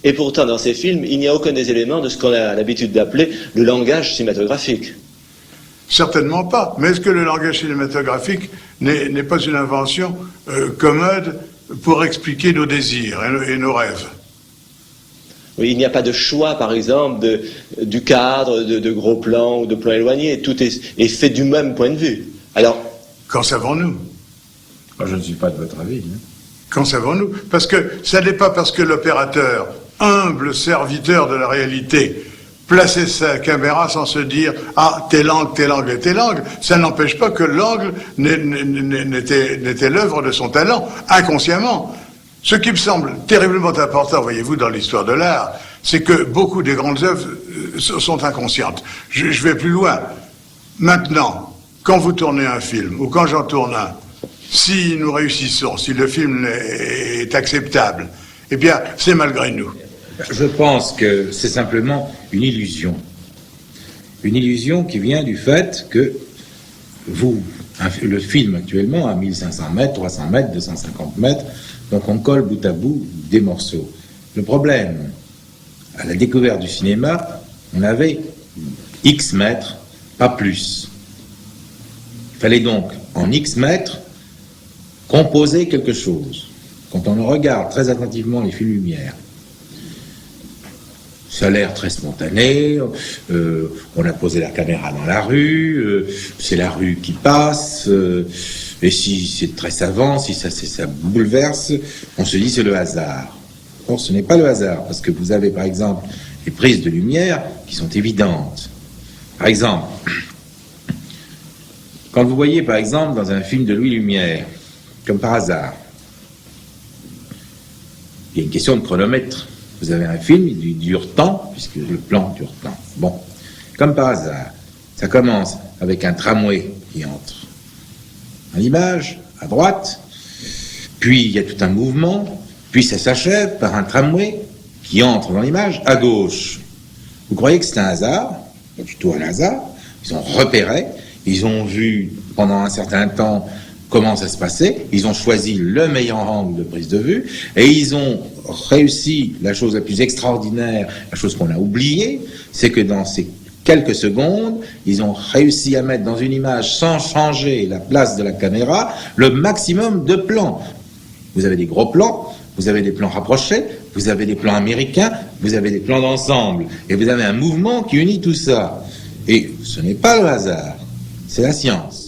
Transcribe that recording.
Et pourtant, dans ces films, il n'y a aucun des éléments de ce qu'on a l'habitude d'appeler le langage cinématographique. Certainement pas. Mais est-ce que le langage cinématographique n'est pas une invention commode pour expliquer nos désirs et nos rêves? Oui, il n'y a pas de choix, par exemple, du cadre, de gros plans ou de plans éloignés. Tout est fait du même point de vue. Alors, qu'en savons-nous? Je ne suis pas de votre avis. Hein. Qu'en savons-nous? Parce que ça n'est pas parce que l'opérateur, humble serviteur de la réalité, plaçait sa caméra sans se dire « Ah, tel angle, tel angle et tel angle », ça n'empêche pas que l'angle n'était l'œuvre de son talent, inconsciemment. Ce qui me semble terriblement important, voyez-vous, dans l'histoire de l'art, c'est que beaucoup des grandes œuvres sont inconscientes. Je vais plus loin. Maintenant, quand vous tournez un film, ou quand j'en tourne un, si nous réussissons, si le film est acceptable, eh bien, c'est malgré nous. Je pense que c'est simplement une illusion. Une illusion qui vient du fait que le film actuellement a 1500 mètres, 300 mètres, 250 mètres, donc on colle bout à bout des morceaux. Le problème, à la découverte du cinéma, on avait X mètres, pas plus. Il fallait donc, en X mètres, composer quelque chose. Quand on regarde très attentivement les films Lumière, ça a l'air très spontané, on a posé la caméra dans la rue, c'est la rue qui passe, et si c'est très savant, si ça bouleverse, on se dit c'est le hasard. Or ce n'est pas le hasard, parce que vous avez par exemple les prises de lumière qui sont évidentes. Par exemple, quand vous voyez par exemple dans un film de Louis Lumière, comme par hasard, il y a une question de chronomètre. Vous avez un film, il dure tant, puisque le plan dure tant. Bon, comme par hasard, ça commence avec un tramway qui entre dans l'image, à droite, puis il y a tout un mouvement, puis ça s'achève par un tramway qui entre dans l'image, à gauche. Vous croyez que c'est un hasard? Pas du tout un hasard. Ils ont repéré, ils ont vu pendant un certain temps comment ça se passait, ils ont choisi le meilleur angle de prise de vue, et ils ont réussi la chose la plus extraordinaire, la chose qu'on a oubliée, c'est que dans ces quelques secondes, ils ont réussi à mettre dans une image, sans changer la place de la caméra, le maximum de plans. Vous avez des gros plans, vous avez des plans rapprochés, vous avez des plans américains, vous avez des plans d'ensemble, et vous avez un mouvement qui unit tout ça. Et ce n'est pas le hasard, c'est la science.